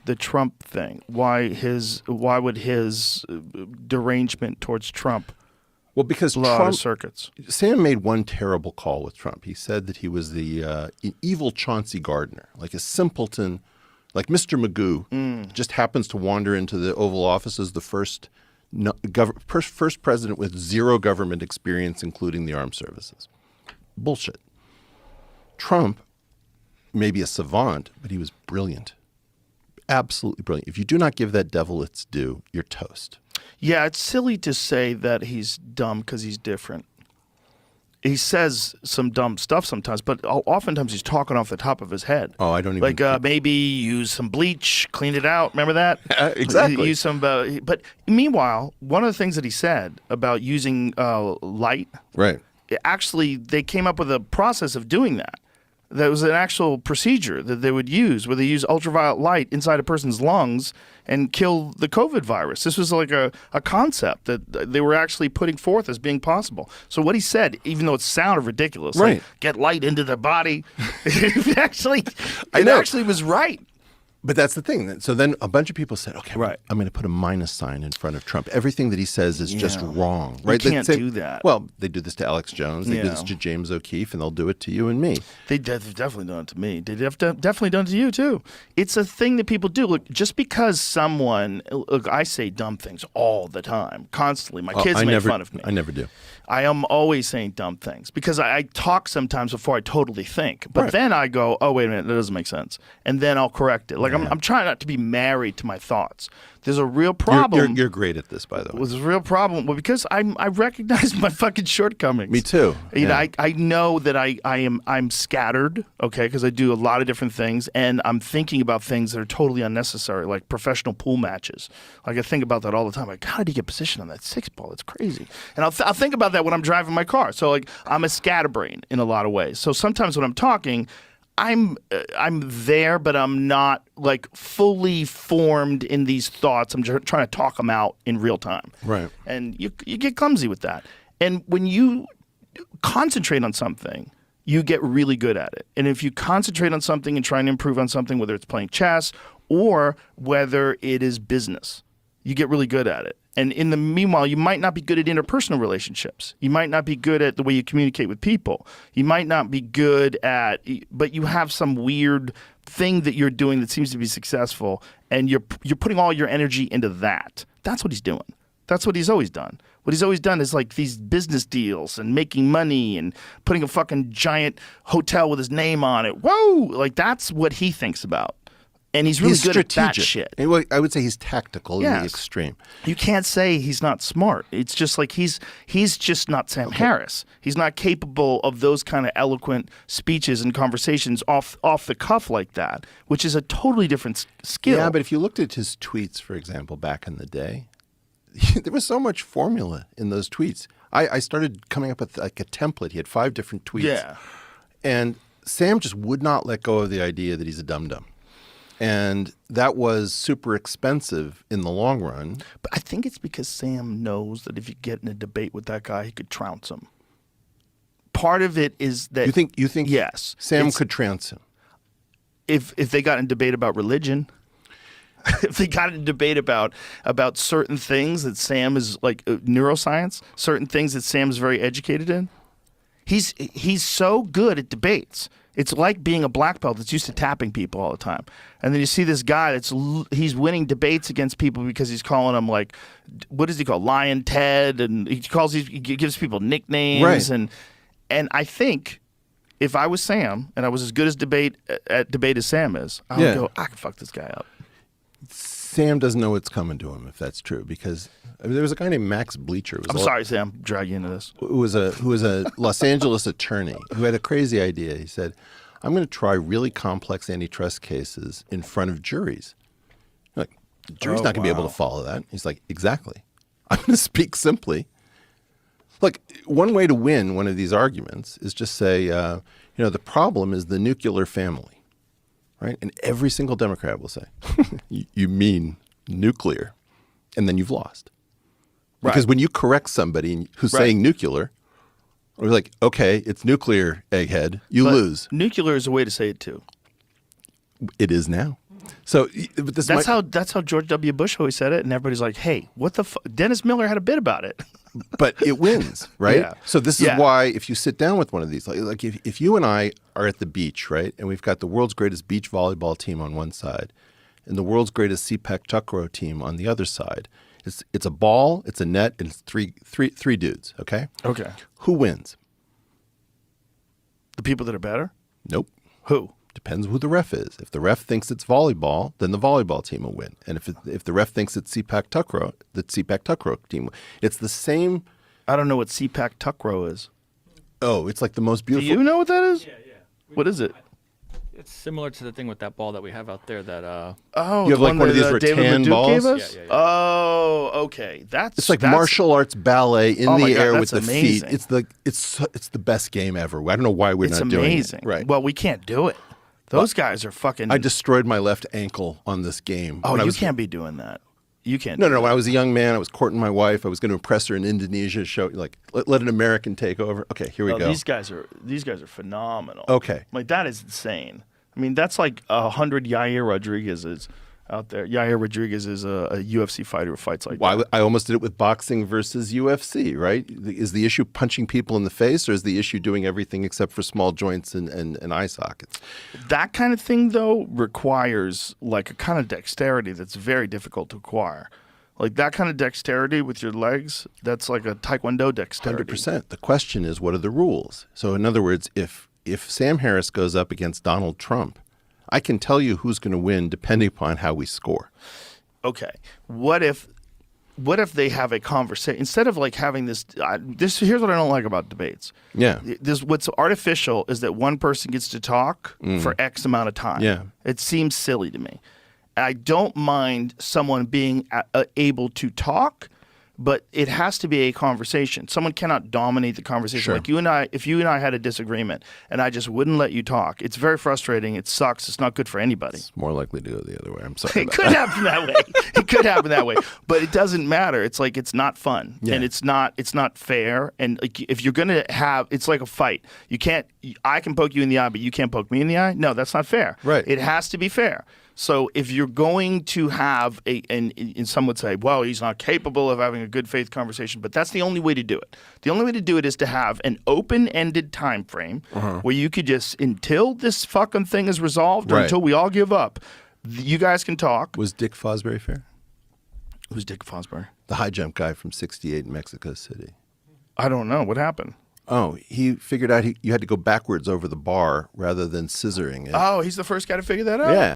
the Trump thing? Why would his derangement towards Trump because blow out his circuits? Sam made one terrible call with Trump. He said that he was the evil Chauncey Gardner, like a simpleton, like Mr. Magoo, just happens to wander into the Oval Office as the first president with zero government experience, including the armed services. Bullshit. Trump may be a savant, but he was brilliant. Absolutely brilliant. If you do not give that devil its due, you're toast. Yeah, it's silly to say that he's dumb because he's different. He says some dumb stuff sometimes, but oftentimes he's talking off the top of his head. Oh, I don't even... Like maybe use some bleach, clean it out. Remember that? Exactly. Use some... but meanwhile, one of the things that he said about using light... Right. Actually, they came up with a process of doing that. That was an actual procedure that they would use where they use ultraviolet light inside a person's lungs and kill the COVID virus. This was like a concept that they were actually putting forth as being possible. So what he said, even though it sounded ridiculous, right. like get light into the body, it actually was right. But that's the thing. So then a bunch of people said, okay, right. I'm going to put a minus sign in front of Trump. Everything that he says is just wrong. Right? You can't do that. Well, they do this to Alex Jones. They do this to James O'Keefe, and they'll do it to you and me. They've definitely done it to me. They've definitely done it to you, too. It's a thing that people do. Look, just because someone – look, I say dumb things all the time, constantly. My kids make fun of me. I never do. I am always saying dumb things because I talk sometimes before I totally think. But then I go, oh, wait a minute, that doesn't make sense. And then I'll correct it. Like I'm trying not to be married to my thoughts. There's a real problem. You're great at this, by the way. There's a real problem. Well, because I recognize my fucking shortcomings. Me too. You know, I know that I'm scattered, okay, because I do a lot of different things, and I'm thinking about things that are totally unnecessary, like professional pool matches. Like I think about that all the time. Like, how did he get positioned on that 6-ball? It's crazy. And I'll think about that when I'm driving my car. So like I'm a scatterbrain in a lot of ways. So sometimes when I'm talking, I'm there, but I'm not like fully formed in these thoughts. I'm just trying to talk them out in real time. Right. And you get clumsy with that. And when you concentrate on something, you get really good at it. And if you concentrate on something and try and improve on something, whether it's playing chess or whether it is business, you get really good at it. And in the meanwhile, you might not be good at interpersonal relationships. You might not be good at the way you communicate with people. You might not be good at, but you have some weird thing that you're doing that seems to be successful, and you're putting all your energy into that. That's what he's doing. That's what he's always done. What he's always done is like these business deals and making money and putting a fucking giant hotel with his name on it. Whoa! Like that's what he thinks about. And he's really good at that shit. I would say he's tactical in the extreme. You can't say he's not smart. It's just like he's just not Sam Harris. He's not capable of those kind of eloquent speeches and conversations off the cuff like that, which is a totally different skill. Yeah, but if you looked at his tweets, for example, back in the day, there was so much formula in those tweets. I started coming up with like a template. He had 5 different tweets. Yeah. And Sam just would not let go of the idea that he's a dum-dum. And that was super expensive in the long run. But I think it's because Sam knows that if you get in a debate with that guy, he could trounce him. Part of it is that you think yes, Sam could trounce him if they got in a debate about religion. If they got in a debate about certain things that Sam is like neuroscience, certain things that Sam's very educated in. He's so good at debates. It's like being a black belt that's used to tapping people all the time. And then you see this guy he's winning debates against people because he's calling them like, what does he call, Lion Ted? And he gives people nicknames. Right. And I think if I was Sam and I was as good as debate as Sam is, I would go, I can fuck this guy up. Sam doesn't know what's coming to him if that's true, because there was a guy named Max Bleacher. I'm sorry, Sam, drag you into this. Who was a Los Angeles attorney who had a crazy idea. He said, I'm going to try really complex antitrust cases in front of juries. Like, the jury's not going to be able to follow that. He's like, exactly. I'm going to speak simply. Look, one way to win one of these arguments is just say, the problem is the nuclear family. Right? And every single Democrat will say, you mean nuclear, and then you've lost. Right. Because when you correct somebody who's saying nuclear, or like, okay, it's nuclear, egghead, you lose. Nuclear is a way to say it too. It is now. So but this That's how George W. Bush always said it, and everybody's like, "Hey, what the fuck?" Dennis Miller had a bit about it. But it wins, right? Yeah. So this is Yeah. why if you sit down with one of these, like if you and I are at the beach, right, and we've got the world's greatest beach volleyball team on one side and the world's greatest CPAC tuck row team on the other side, it's a ball, it's a net, and it's three dudes, okay? Okay. Who wins? The people that are better? Nope. Who? Depends who the ref is. If the ref thinks it's volleyball, then the volleyball team will win. And if the ref thinks it's CPAC tuck row, the CPAC tuck row team will. It's the same. I don't know what CPAC tuck row is. Oh, it's like the most Do beautiful. you know what that is? Yeah, yeah. What is it? It's similar to the thing with that ball that we have out there that Oh, You have the like one one of that, these David rattan Leduc balls? gave us? Yeah. Oh, okay. It's like martial arts ballet in Oh my the God, air with that's the amazing. feet. It's the best game ever. I don't know why we're It's not doing amazing. it. Right. Well, we can't do it. Those guys are fucking. I destroyed my left ankle on this game. Oh, when I you was, can't be doing that. You can't. No, do no. When that. I was a young man, I was courting my wife. I was going to impress her in Indonesia. Show like let an American take over. Okay, here we No, go. These guys are phenomenal. Okay. Like that is insane. I mean, that's like 100 Yair Rodriguez's out there. Yair Rodriguez is a UFC fighter who fights like Why that. I almost did it with boxing versus UFC, right? Is the issue punching people in the face, or is the issue doing everything except for small joints and eye sockets? That kind of thing, though, requires like a kind of dexterity that's very difficult to acquire. Like that kind of dexterity with your legs, that's like a Taekwondo dexterity. 100%. The question is, what are the rules? So, in other words, if Sam Harris goes up against Donald Trump, I can tell you who's going to win depending upon how we score. Okay. What if they have a conversation instead of like having this? Here's what I don't like about debates. Yeah. What's artificial is that one person gets to talk for X amount of time. Yeah. It seems silly to me. I don't mind someone being able to talk, but it has to be a conversation. Someone cannot dominate the conversation. Sure. Like you and I, if you and I had a disagreement and I just wouldn't let you talk, it's very frustrating. It sucks. It's not good for anybody. It's more likely to go the other way. I'm sorry. It could happen that way. It could happen that way, but it doesn't matter. It's like it's not fun, Yeah. and it's not fair. And like, if you're gonna have, it's like a fight. You can't. I can poke you in the eye, but you can't poke me in the eye. No, that's not fair. Right. It has to be fair. So if you're going to have and some would say, well, he's not capable of having a good faith conversation, but that's the only way to do it. The only way to do it is to have an open-ended time frame where you could just, until this fucking thing is resolved or Right. until we all give up, you guys can talk. Was Dick Fosbury fair? Who's Dick Fosbury? The high jump guy from '68 in Mexico City. I don't know. What happened? Oh, he figured out you had to go backwards over the bar rather than scissoring it. Oh, he's the first guy to figure that out? Yeah.